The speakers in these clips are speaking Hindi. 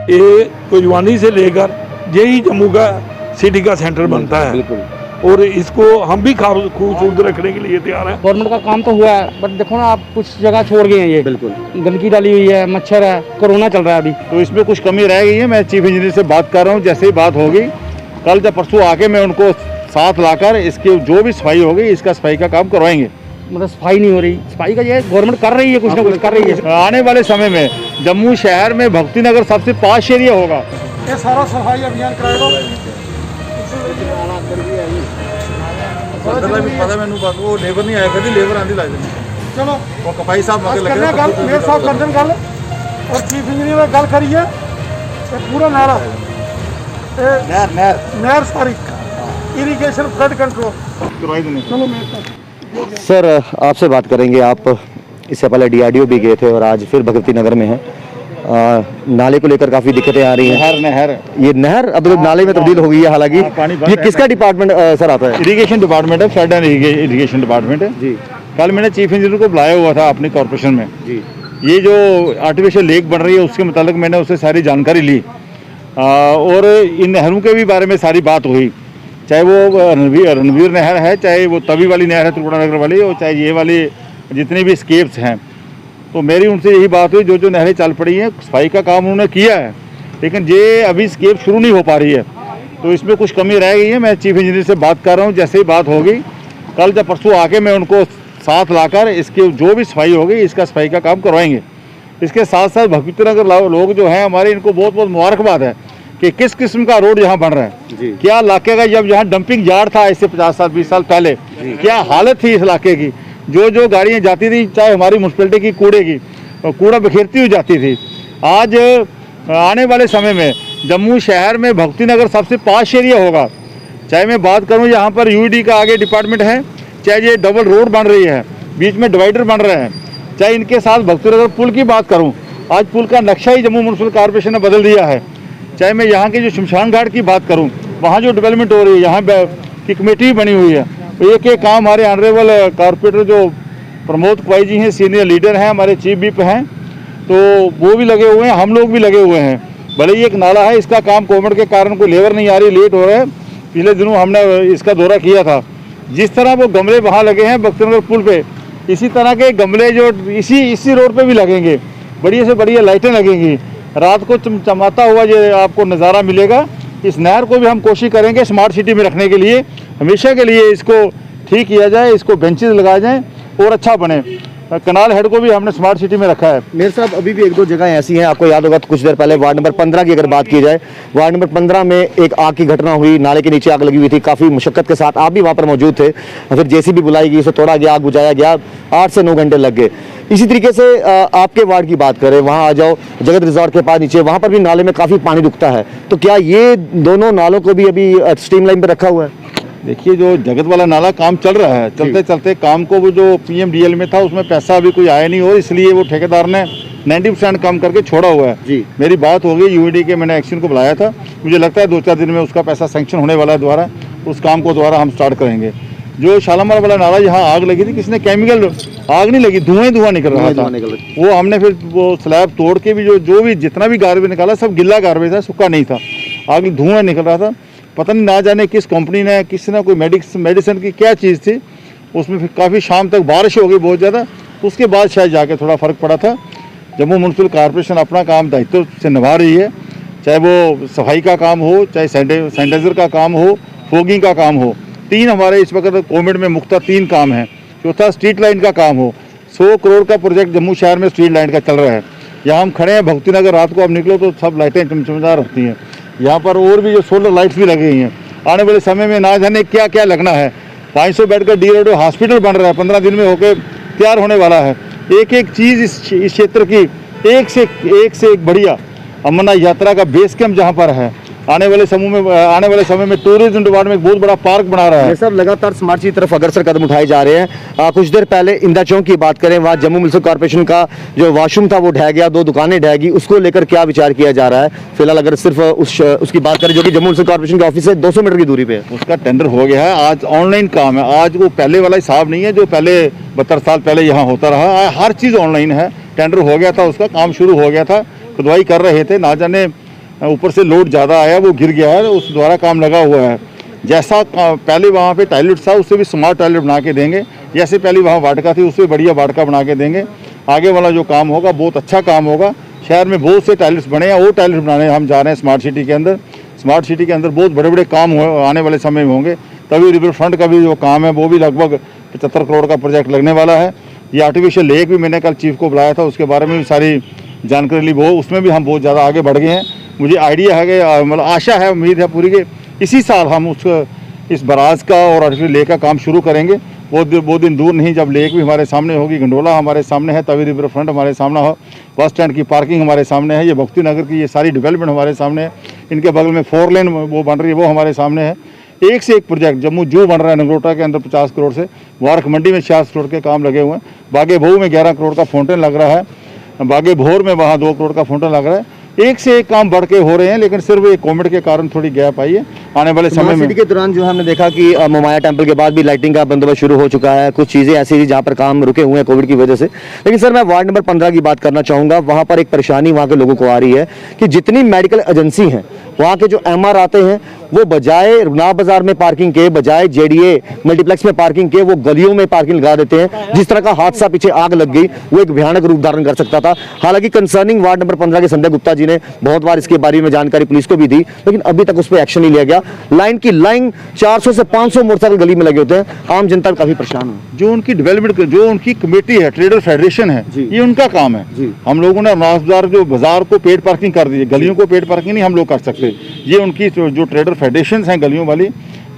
ये कुजवानी से लेकर यही जम्मू का सिटी का सेंटर बनता है और इसको हम भी खूबसूरत रखने के लिए तैयार हैं। गवर्नमेंट का काम तो हुआ है, बट देखो ना आप कुछ जगह छोड़ गए हैं, ये बिल्कुल गंदगी डाली हुई है, मच्छर है, कोरोना चल रहा है अभी। तो इसमें कुछ कमी रह गई है। मैं चीफ इंजीनियर से बात कर रहा हूँ, जैसे ही बात होगी कल या परसों आके मैं उनको साथ लाकर इसकी जो भी सफाई होगी इसका सफाई का काम करवाएंगे। मतलब सफाई नहीं हो रही, सफाई का ये गवर्नमेंट कर रही है, कुछ ना कुछ कर रही है। आने वाले समय में जम्मू शहर में भक्ति नगर सबसे पास एरिया होगा। ये सारा सफाई अभियान कराएगा। पता मैंने वो लेबर नहीं आया, कभी लेबर आंधी लाई चलो वो कपाई साहब मेयर साहब कर दें गल और चीफ इंजीनियर ने गल करी है पूरा नारा नहर सारी इरिगेशन फ्लड कंट्रोल करवाई देने। चलो मेयर साहब। सर आपसे बात करेंगे। आप इससे पहले डीआरडीओ भी गए थे और आज फिर भगवती नगर में हैं। नाले को लेकर काफी दिक्कतें आ रही हैं। नहर ये नहर अब नाले में तब्दील हो गई है। हालांकि ये किसका डिपार्टमेंट सर आता है? इरिगेशन डिपार्टमेंट है, फ्लड एंड इरिगेशन डिपार्टमेंट है जी। कल मैंने चीफ इंजीनियर को बुलाया हुआ था अपनी कॉर्पोरेशन में जी। ये जो आर्टिफिशियल लेक बन रही है उसके मुताबिक मैंने उससे सारी जानकारी ली और इन नहरों के भी बारे में सारी बात हुई, चाहे वो रणवीर नहर है, चाहे वो तवी वाली नहर है त्रिपुरा नगर वाली, और चाहे ये वाली जितनी भी स्केप्स हैं। तो मेरी उनसे यही बात हुई, जो नहरें चल पड़ी हैं सफाई का काम उन्होंने किया है, लेकिन ये अभी स्केप शुरू नहीं हो पा रही है, तो इसमें कुछ कमी रह गई है। मैं चीफ इंजीनियर से बात कर रहा हूँ, जैसे ही बात होगी कल या परसों आके मैं उनको साथ लाकर इसकी जो भी सफाई होगी इसका सफाई का काम करवाएंगे। इसके साथ साथ भगवती नगर लोग जो हैं हमारे, इनको बहुत बहुत मुबारकबाद है कि किस किस्म का रोड यहाँ बन रहा है। क्या इलाके का, जब यहाँ डंपिंग यार्ड था इससे 50 साल 20 साल पहले, क्या हालत थी इस इलाके की। जो गाड़ियाँ जाती थी, चाहे हमारी म्यूनसिपैलिटी की कूड़े की, कूड़ा बिखेरती हुई जाती थी। आज आने वाले समय में जम्मू शहर में भगवती नगर सबसे पास एरिया होगा। चाहे मैं बात करूँ यहाँ पर यूईडी का आगे डिपार्टमेंट है, चाहे ये डबल रोड बन रही है, बीच में डिवाइडर बन रहे हैं, चाहे इनके साथ भगवती नगर पुल की बात करूँ, आज पुल का नक्शा ही जम्मू म्यूनसिपल कॉर्पोरेशन ने बदल दिया है। चाहे मैं यहाँ के जो शमशान घाट की बात करूँ, वहाँ जो डेवलपमेंट हो रही है, यहाँ की कमेटी बनी हुई है, एक एक काम हमारे ऑनरेबल कॉर्पोरेटर जो प्रमोद कुआई जी हैं, सीनियर लीडर हैं, हमारे चीफ विप हैं, तो वो भी लगे हुए हैं, हम लोग भी लगे हुए हैं। भले ही एक नाला है, इसका काम कोविड के कारण कोई लेबर नहीं आ रही, लेट हो रहा है। पिछले दिनों हमने इसका दौरा किया था। जिस तरह वो गमले वहाँ लगे हैं भगवती नगर पुल पे, इसी तरह के गमले जो इसी रोड पे भी लगेंगे, बढ़िया से बढ़िया लाइटें लगेंगी, रात को चमचमाता हुआ ये आपको नज़ारा मिलेगा। इस नहर को भी हम कोशिश करेंगे स्मार्ट सिटी में रखने के लिए, हमेशा के लिए इसको ठीक किया जाए, इसको बेंचेस लगाए जाएँ और अच्छा बने। कनाल हेड को भी हमने स्मार्ट सिटी में रखा है। मेयर साहब अभी भी एक दो जगह ऐसी हैं, आपको याद होगा तो कुछ देर पहले वार्ड नंबर 15 की अगर बात की जाए, वार्ड नंबर 15 में एक आग की घटना हुई, नाले के नीचे आग लगी हुई थी, काफ़ी मुशक्कत के साथ आप भी वहाँ पर मौजूद थे, फिर जेसीबी बुलाई गई, उसे तोड़ा गया, आग बुझाया गया, 8 से 9 घंटे लग गए। इसी तरीके से आपके वार्ड की बात करें, वहाँ आ जाओ जगत रिजॉर्ट के पास नीचे, वहाँ पर भी नाले में काफ़ी पानी रुकता है, तो क्या ये दोनों नालों को भी अभी स्ट्रीम लाइन पर रखा हुआ है? देखिए, जो जगत वाला नाला काम चल रहा है, चलते चलते काम को वो जो पीएमडीएल में था उसमें पैसा अभी कोई आया नहीं, और इसलिए वो ठेकेदार ने 90% काम करके छोड़ा हुआ है जी। मेरी बात हो गई यूईडी के, मैंने एक्शन को बुलाया था, मुझे लगता है 2-4 दिन में उसका पैसा सैंक्शन होने वाला है, दोबारा उस काम को दोबारा हम स्टार्ट करेंगे। जो शालामार वाला नाला यहाँ आग लगी थी, किसी ने केमिकल आग नहीं लगी, धुआं निकल रहा था, वो हमने फिर वो स्लैब तोड़ के भी जो भी जितना भी गार्बेज निकाला सब गिल्ला गार्बेज था, सूखा नहीं था, आग धुआं निकल रहा था। पता नहीं ना जाने किस कंपनी ने, किसी ने कोई मेडिसिन की क्या चीज़ थी, उसमें फिर काफ़ी शाम तक बारिश हो गई बहुत ज़्यादा, उसके बाद शायद जाके थोड़ा फ़र्क पड़ा था। जम्मू म्यूनसिपल कॉर्पोरेशन अपना काम दायित्व से निभा रही है, चाहे वो सफाई का काम हो, चाहे सैनिटाइजर का काम हो, फोगिंग का काम हो। 3 हमारे इस वक्त कोविड में मुख्ता 3 काम हैं। चौथा स्ट्रीट लाइन का काम हो, 100 करोड़ का प्रोजेक्ट जम्मू शहर में स्ट्रीट लाइन का चल रहा है। यहाँ हम खड़े हैं भगवती नगर, रात को आप निकलो तो सब लाइटें चमचमदार रहती हैं। यहाँ पर और भी जो सोलर लाइट्स भी लगी हुई हैं, आने वाले समय में ना जाने क्या क्या लगना है। 500 बेड का डी रोड हॉस्पिटल बन रहा है, 15 दिन में होकर तैयार होने वाला है। एक एक चीज़ इस क्षेत्र की एक से एक बढ़िया। अमरनाथ यात्रा का बेस कैंप जहाँ पर है, आने वाले समय में टूरिज्म डिपार्टमेंट में एक बहुत बड़ा पार्क बना रहा है। ये सब लगातार स्मार्ट सिटी तरफ अग्रसर कदम उठाए जा रहे हैं। कुछ देर पहले इंदा चौक की बात करें, वहाँ जम्मू म्युनिसिपल कॉर्पोरेशन का जो वॉशरूम था वो ढह गया, 2 दुकानें ढह गई, उसको लेकर क्या विचार किया जा रहा है? फिलहाल अगर सिर्फ उसकी बात करें जो कि जम्मू म्युनिसिपल कॉर्पोरेशन के ऑफिस से 200 मीटर की दूरी पे है, उसका टेंडर हो गया है। आज ऑनलाइन काम है, आज वो पहले वाला हिसाब नहीं है जो पहले 72 साल पहले यहाँ होता रहा। हर चीज़ ऑनलाइन है। टेंडर हो गया था, उसका काम शुरू हो गया था, खुदवाई कर रहे थे, ना जाने ऊपर से लोड ज़्यादा आया, वो गिर गया है, उस द्वारा काम लगा हुआ है। जैसा पहले वहाँ पे टॉयलेट था उससे भी स्मार्ट टॉयलेट बना के देंगे, जैसे पहले वहाँ वाटका थी उससे बढ़िया वाटका बना के देंगे। आगे वाला जो काम होगा बहुत अच्छा काम होगा। शहर में बहुत से टॉयलेट्स बने हैं, वो टॉयलेट बनाने हम जा रहे हैं स्मार्ट सिटी के अंदर। स्मार्ट सिटी के अंदर बहुत बड़े बड़े काम आने वाले समय में होंगे। तभी रिवर फ्रंट का भी जो काम है वो भी लगभग 75 करोड़ का प्रोजेक्ट लगने वाला है। ये आर्टिफिशियल लेक भी मैंने कल चीफ को बुलाया था, उसके बारे में भी सारी जानकारी ली, वो उसमें भी हम बहुत ज़्यादा आगे बढ़ गए हैं। मुझे आइडिया है कि मतलब आशा है, उम्मीद है पूरी कि इसी साल हम इस बराज का और आर्टिफिशियल लेक का काम शुरू करेंगे। वो दिन दूर नहीं जब लेक भी हमारे सामने होगी, गंडोला हमारे सामने है, तवी रिवर फ्रंट हमारे सामने हो, बस स्टैंड की पार्किंग हमारे सामने है, ये भक्ति नगर की ये सारी डेवलपमेंट हमारे सामने है। इनके बगल में 4 लेन वो बन रही है, वो हमारे सामने है। एक से एक प्रोजेक्ट जम्मू जू बन रहा है नगरोटा के अंदर 50 करोड़ से, वारक मंडी में 66 करोड़ के काम लगे हुए हैं, बागे बहू में 11 करोड़ का फाउंटेन लग रहा है, बागे भोर में वहाँ 2 करोड़ का फाउंटेन लग रहा है। एक से एक काम बढ़ के हो रहे हैं, लेकिन सिर्फ एक कोविड के कारण थोड़ी गैप आई है। आने वाले समय में के दौरान जो हमने देखा कि मोमाया टेंपल के बाद भी लाइटिंग का बंदोबस्त शुरू हो चुका है, कुछ चीजें ऐसी थी जहाँ पर काम रुके हुए हैं कोविड की वजह से। लेकिन सर मैं वार्ड नंबर 15 की बात करना चाहूंगा। वहाँ पर एक परेशानी वहाँ के लोगों को आ रही है कि जितनी मेडिकल एजेंसी हैं, वहाँ के जो MR आते हैं वो बजाय रघुनाथ बाजार में पार्किंग के, बजाय JDA मल्टीप्लेक्स में पार्किंग के, वो गलियों में पार्किंग लगा देते हैं। जिस तरह का हादसा पीछे आग लग गई वो एक भयानक रूप धारण कर सकता था। हालांकि कंसर्निंग वार्ड नंबर 15 के संजय गुप्ता जी ने बहुत बार इसके बारे में जानकारी पुलिस को भी दी, लेकिन अभी तक उस पर एक्शन नहीं लिया गया। लाइन 400 से 500 मोटरसाइकिल गली में लगे होते हैं, आम जनता काफी परेशान है। जो उनकी डेवलपमेंट, जो उनकी कमेटी है, ट्रेडर फेडरेशन है, ये उनका काम है। हम लोगों ने बाजार जो बाजार को पेड पार्किंग कर दी है, गलियों को पेड पार्किंग नहीं हम लोग कर सकते। ये उनकी जो ट्रेडर फेडरेशन हैं गलियों वाली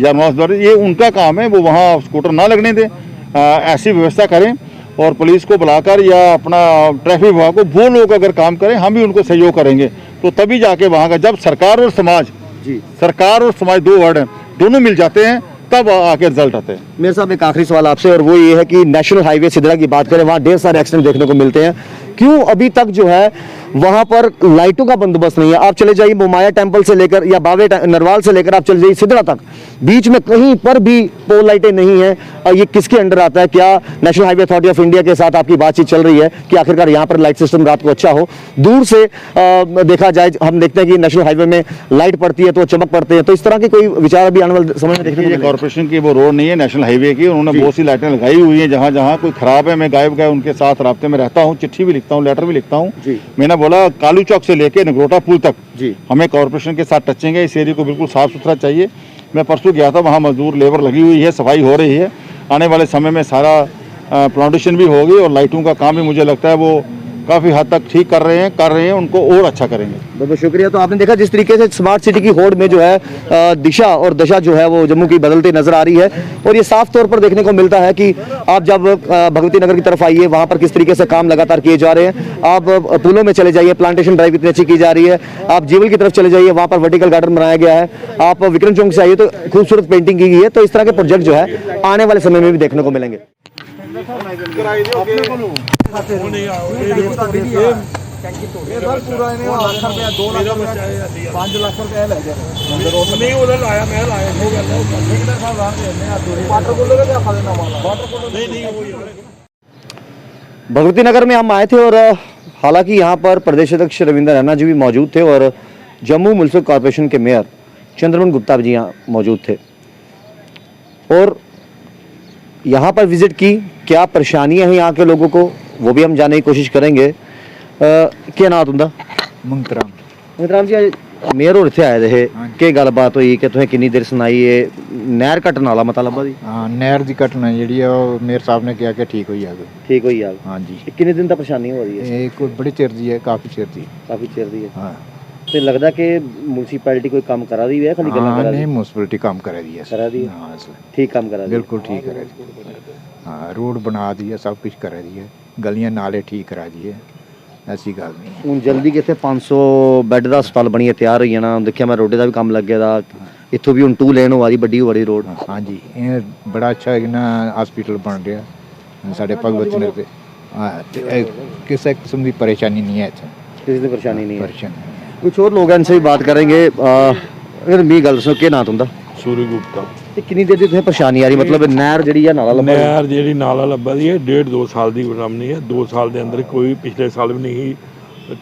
या बाजार, ये उनका काम है। वो वहाँ स्कूटर ना लगने दें, ऐसी व्यवस्था करें और पुलिस को बुलाकर या अपना ट्रैफिक विभाग को, वो लोग अगर काम करें हम भी उनको सहयोग करेंगे, तो तभी जाके वहाँ का, जब सरकार और समाज 2 वर्ड हैं, दोनों मिल जाते हैं तब आके रिजल्ट आते हैं। मेरे साहब एक आखिरी सवाल आपसे, और वो ये है कि नेशनल हाईवे सिदरा की बात करें, वहाँ ढेर सारे एक्सीडेंट देखने को मिलते हैं, क्यों अभी तक जो है वहां पर लाइटों का बंदोबस्त नहीं है? आप चले जाइए मोमाया टेंपल से लेकर या बावे नरवाल से लेकर आप चले जाइए सिदरा तक, बीच में कहीं पर भी पोल लाइटें नहीं है। और ये किसके अंडर आता है? क्या national highway authority of India के साथ आपकी बातचीत चल रही है कि आखिरकार यहाँ पर लाइट सिस्टम रात को अच्छा हो? दूर से देखा जाए, हम देखते हैं कि नेशनल हाईवे में लाइट पड़ती है तो चमक पड़ते हैं, तो इस तरह के कोई विचार अभी आने वाले समय में देखने को? ये कॉर्पोरेशन की वो रोड नहीं है, नेशनल हाईवे की। उन्होंने बहुत सी लाइटें लगाई हुई है, जहाँ जहाँ कोई खराब है मैं गायब गए उनके साथ राब्ते में रहता हूँ, चिट्ठी भी लिखता हूँ, लेटर भी लिखता हूँ। मैंने बोला कालू चौक से लेके नगरोटा पुल तक हमें कॉर्पोरेशन के साथ टचेंग है, इस एरिया को बिल्कुल साफ सुथरा चाहिए। मैं परसों गया था, वहाँ मजदूर लेबर लगी हुई है, सफाई हो रही है। आने वाले समय में सारा प्लांटेशन भी होगी और लाइटों का काम भी मुझे लगता है वो काफ़ी हद तक ठीक कर रहे हैं, उनको और अच्छा करेंगे। बहुत बहुत शुक्रिया। तो आपने देखा जिस तरीके से स्मार्ट सिटी की होड़ में जो है दिशा और दशा जो है वो जम्मू की बदलती नजर आ रही है, और ये साफ तौर पर देखने को मिलता है कि आप जब भगवती नगर की तरफ आइए, वहाँ पर किस तरीके से काम लगातार किए जा रहे हैं। आप पुलों में चले जाइए, प्लांटेशन ड्राइव इतनी अच्छी की जा रही है। आप जीवल की तरफ चले जाइए, वहाँ पर वर्टिकल गार्डन बनाया गया है। आप विक्रम चौक से आइए तो खूबसूरत पेंटिंग की गई है। तो इस तरह के प्रोजेक्ट जो है आने वाले समय में भी देखने को मिलेंगे। भगवती नगर में हम आए थे और हालांकि यहाँ पर प्रदेश अध्यक्ष रविंद्र रैना जी भी मौजूद थे और जम्मू म्युनिसिपल कॉर्पोरेशन के मेयर चंद्रमन गुप्ता जी यहाँ मौजूद थे और यहाँ पर विजिट की। क्या परेशानियाँ हैं यहाँ के लोगों को वो भी हम जानने की कोशिश करेंगे। क्या नाम तुंदा? मंगतराम जी, मेयर होर इत्थे आए थे, के गलबात हुई कि तुसें किन्नी देर सुनाई है नहर कट्टन वाला मता लब्भा दी? हाँ, नहर की घटना जी मेयर साहब ने कहा कि ठीक हुई जाएगी। ठीक हुई जाएगी? हाँ जी। कितने दिन तक परेशानी हो रही है? कोई बड़ी चिर दी है, काफ़ी चिर दी है। हाँ, तो लगता कि म्युनिसिपैलिटी कोई काम करा दी है? खाली गल्लां करा दी? नहीं, म्युनिसिपैलिटी काम करा दी है। करा दी है? हाँ, ठीक काम करा दी, बिल्कुल ठीक करा दी। हाँ, रोड बना दी है, सब कुछ करा दी है, गलियां नाले ठीक करा दी है, ऐसी गल नहीं। हूँ जल्दी कितने 500 बैड का अस्पताल बनिए तैयार हुई ना? देखिए मैं रोडे का भी काम लग गया, इतों भी हूँ 2 लेन हो रही, बड़ी हो रही रोड। हाँ जी, ये बड़ा अच्छा ना हॉस्पिटल बन रहा साढ़े भगवत नगर से। हाँ, किसी किस्म की परेशानी नहीं है इतना, किसी की परेशानी नहीं है। परेशानी कुछ और लोग इनसे भी बात करेंगे। अगर मेरी गल सुनो, क्या नाम तुंदा? सूर्य गुप्ता। कितनी देर तुसें परेशानी आ रही? मतलब नहर जी या नाला लब्भा? नहर जी नाला लब्भा दी है 1.5-2 साल की बरामनी है। 2 साल के अंदर कोई पिछले साल भी नहीं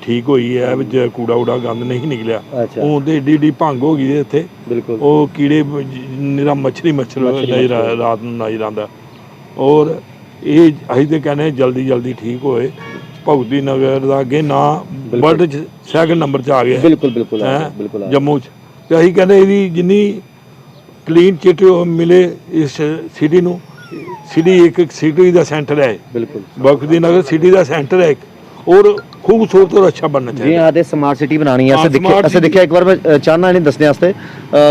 ਠੀਕ ਹੋਈ ਹੈ, ਵਿੱਚ ਕੂੜਾ ਊੜਾ ਗੰਦ ਨਹੀਂ ਨਿਕਲਿਆ। ਅੱਛਾ। ਉਹ ਤੇ ਏਡੀ ਭੰਗ ਹੋ ਗਈ ਇੱਥੇ, ਬਿਲਕੁਲ ਉਹ ਕੀੜੇ ਨਿਰਾ ਮੱਛਰ ਨਜ਼ਰ ਰਾਤ ਨੂੰ ਨਜ਼ਰ ਆਉਂਦਾ। ਔਰ ਇਹ ਅਸੀਂ ਤੇ ਕਹਿੰਦੇ ਜਲਦੀ ਠੀਕ ਹੋਏ। ਭਗਤੀ ਨਗਰ ਦਾ ਅੱਗੇ ਨਾ ਵਰਲਡ 'ਚ ਸੈਕਿੰਡ ਨੰਬਰ 'ਚ ਆ ਗਿਆ। ਬਿਲਕੁਲ ਬਿਲकुल ਹੈਂ, ਬਿਲकुल ਜੰਮੂ 'ਚ। ਤੇ ਅਸੀਂ ਕਹਿੰਦੇ ਇਹਦੀ ਜਿੰਨੀ ਕਲੀਨ ਚਿੱਟ ਮਿਲੇ ਇਸ ਸਿਟੀ ਨੂੰ, ਸਿਟੀ ਇੱਕ ਸਿਟੀ ਦਾ ਸੈਂਟਰ ਹੈ। ਬਿਲकुल ਭਗਤੀ ਨਗਰ ਸਿਟੀ ਦਾ ਸੈਂटर है और खूबसूरत और अच्छा बनना जी चाहिए। हाँ दे स्मार्ट सिटी बनानी है। हाँ, ऐसे smart देखिए एक बार मैं चाहना नहीं दसने वास्ते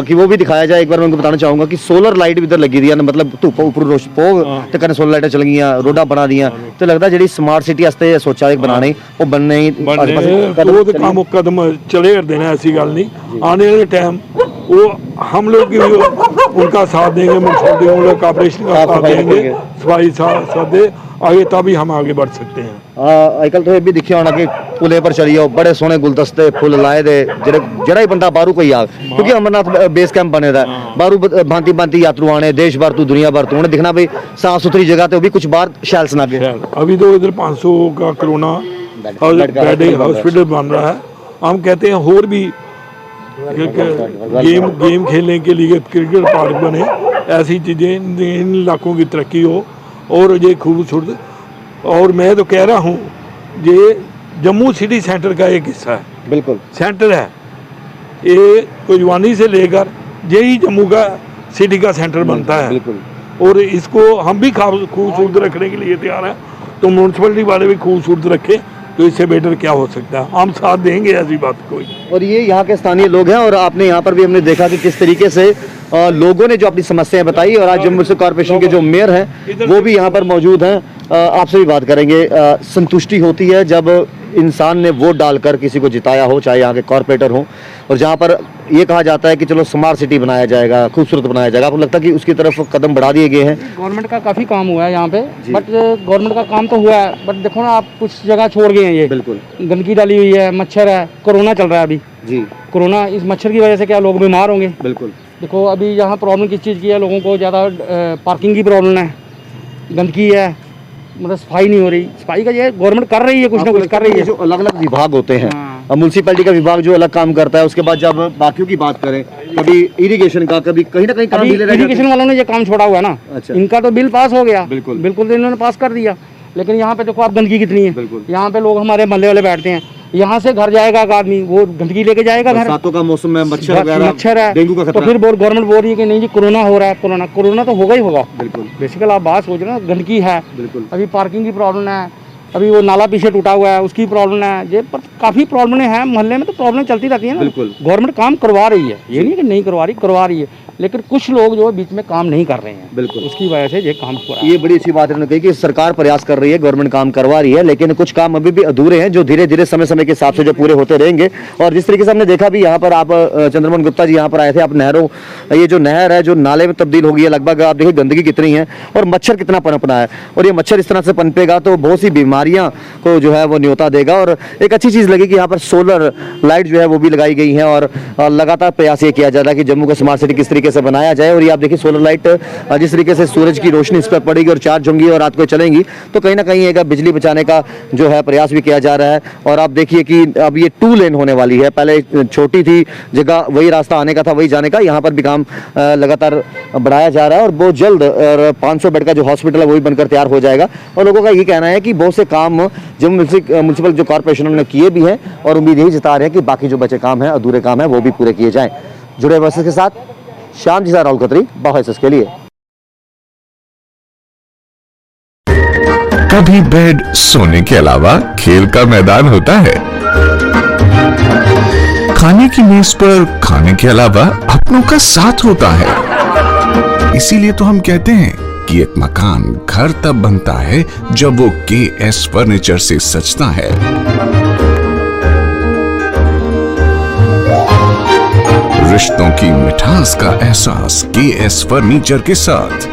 कि वो भी दिखाया जाए। एक बार मैं उनको बताना चाहूँगा कि सोलर लाइट भी इधर लगी दी है, मतलब धुप्प उपर रोश पोग ते कन्नै सोलर लाइटें चल गईयां, रोडा बना दियां। तो लगदा जेह्ड़ी स्मार्ट सिटी वास्ते सोचा एक बनाने वो बनने ही तो काम कदम चले करते हैं, ऐसी गल नहीं। आने वाले टाइम वो हम लोग भी उनका साथ देंगे, म्यूनसिपलिटी कॉर्पोरेशन का साथ देंगे, सफाई साथ दे आगे, तभी हम आगे बढ़ सकते हैं। अजकल तो ये भी दिखिया होना कि पुले पर चली जाओ, बड़े सोहने गुलदस्ते फुल लाए दे, जेड़ा ही बंदा बाहरों कोई आ, क्योंकि अमरनाथ बेस कैंप बने दा बाहरों भांति भांति यात्रु आने, देश भर तू दुनिया भर तू, उन्हें दिखना भाई साफ सुथरी जगह तो भी कुछ बाहर शैल सनागे। अभी तो इधर 500 का कोरोना बेड हॉस्पिटल बन रहा है। हम कहते हैं और भी गेम खेलने के लिए क्रिकेट पार्क बने, ऐसी चीज़ें इन इलाकों की तरक्की हो और ये खूबसूरत। और मैं तो कह रहा हूँ ये जम्मू सिटी सेंटर का एक हिस्सा है, बिल्कुल सेंटर है ये, कुजवानी से लेकर यही जम्मू का सिटी का सेंटर बनता है। बिल्कुल। और इसको हम भी खूबसूरत रखने के लिए तैयार हैं, तो म्यूनसिपलिटी वाले भी खूबसूरत रखें, तो इससे बेटर क्या हो सकता है। हम साथ देंगे, ऐसी बात कोई। और ये यहाँ के स्थानीय लोग हैं और आपने यहाँ पर भी हमने देखा कि किस तरीके से लोगों ने जो अपनी समस्याएं बताई और आज जम्मू म्युनिसिपल कॉर्पोरेशन के जो मेयर हैं वो भी यहाँ पर मौजूद हैं। आपसे भी बात करेंगे। संतुष्टि होती है जब इंसान ने वोट डालकर किसी को जिताया हो, चाहे यहाँ के कॉर्पोरेटर हो, और जहाँ पर ये कहा जाता है कि चलो स्मार्ट सिटी बनाया जाएगा, खूबसूरत बनाया जाएगा, आपको लगता है कि उसकी तरफ कदम बढ़ा दिए गए हैं? गवर्नमेंट का काफ़ी काम हुआ है यहाँ पे, बट गवर्नमेंट का काम तो हुआ है, बट देखो ना आप कुछ जगह छोड़ गए हैं। ये बिल्कुल गंदगी डाली हुई है, मच्छर है, कोरोना चल रहा है अभी जी। कोरोना, इस मच्छर की वजह से क्या लोग बीमार होंगे? बिल्कुल। देखो अभी यहाँ प्रॉब्लम किस चीज़ की है, लोगों को ज़्यादा पार्किंग की प्रॉब्लम है, गंदगी है, मतलब सफाई नहीं हो रही। सफाई का ये गवर्नमेंट कर रही है, कुछ ना कुछ कर रही है। जो अलग अलग विभाग होते हैं, हाँ। म्यूनसिपैलिटी का विभाग जो अलग काम करता है, उसके बाद जब बाकियों की बात करें, कभी इरिगेशन का, कभी कहीं ना कहीं काम ढीले रह जाते हैं। इरिगेशन वालों ने ये काम छोड़ा हुआ है ना। अच्छा। इनका तो बिल पास हो गया, बिल्कुल। बिल्कुल इन्होंने पास कर दिया, लेकिन यहाँ पे देखो आप गंदगी कितनी है। बिल्कुल। यहाँ पे लोग हमारे मोहल्ले वाले बैठते हैं, यहाँ से घर जाएगा एक आदमी, वो गंदगी लेके जाएगा घर। बरसातों का मौसम में मच्छर वगैरह, मच्छर है, डेंगू का तो खतरा। फिर गवर्नमेंट बोल रही है कि नहीं जी कोरोना हो रहा है। कोरोना तो होगा ही होगा। बिल्कुल। बेसिकल आप बात सोच रहे हो ना, गंदगी है, बिल्कुल। अभी पार्किंग की प्रॉब्लम है, अभी वो नाला पीछे टूटा हुआ है उसकी प्रॉब्लम है, ये पर काफ़ी प्रॉब्लमें हैं मोहल्ले में, तो प्रॉब्लम चलती रहती है ना। बिल्कुल। गवर्नमेंट काम करवा रही है, ये नहीं कि नहीं करवा रही है, लेकिन कुछ लोग जो बीच में काम नहीं कर रहे हैं, बिल्कुल, उसकी वजह से ये काम हो रहा है। ये बड़ी अच्छी बात है उन्होंने कही कि सरकार प्रयास कर रही है, गवर्नमेंट काम करवा रही है, लेकिन कुछ काम अभी भी अधूरे हैं जो धीरे धीरे समय समय के हिसाब से जो पूरे होते रहेंगे। और जिस तरीके से हमने देखा भी यहाँ पर, आप चंद्रमोहन गुप्ता जी यहाँ पर आए थे, आप नहरों, ये जो नहर है जो नाले में तब्दील हो गई है लगभग, आप देखिए गंदगी कितनी है और मच्छर कितना पनपना है, और ये मच्छर इस तरह से पनपेगा तो बहुत सी बीमारियां को जो है वो न्योता देगा। और एक अच्छी चीज़ लगी कि यहाँ पर सोलर लाइट जो है वो भी लगाई गई है और लगातार प्रयास ये किया जा रहा है कि जम्मू को स्मार्ट सिटी किस तरीके से बनाया जाए। और ये आप देखिए सोलर लाइट जिस तरीके से सूरज की रोशनी इस पर पड़ेगी और चार्ज होंगी और रात को चलेंगी, तो कहीं ना कहीं एक बिजली बचाने का जो है प्रयास भी किया जा रहा है। और आप देखिए कि अब ये 2 लेन होने वाली है, पहले छोटी थी जगह, वही रास्ता आने का था वही जाने का, यहाँ पर भी काम लगातार बढ़ाया जा रहा है और बहुत जल्द 500 बेड का जो हॉस्पिटल है वो भी बनकर तैयार हो जाएगा। और लोगों का ये कहना है कि बहुत से काम जम्मू म्युनिसिपल जो कॉर्पोरेशन ने किए भी हैं और उम्मीद यही जता रहे हैं कि बाकी जो बचे काम हैं, अधूरे काम हैं, वो भी पूरे किए जाएं। जुड़े वर्सेस के साथ श्याम जी राहुल खत्री, बाहोइस के लिए। कभी बेड सोने के अलावा खेल का मैदान होता है, खाने की मेज पर खाने के अलावा अपनों का साथ होता है। इसीलिए तो हम कहते हैं कि एक मकान घर तब बनता है जब वो KS फर्नीचर से सजता है। रिश्तों की मिठास का एहसास KS फर्नीचर के साथ।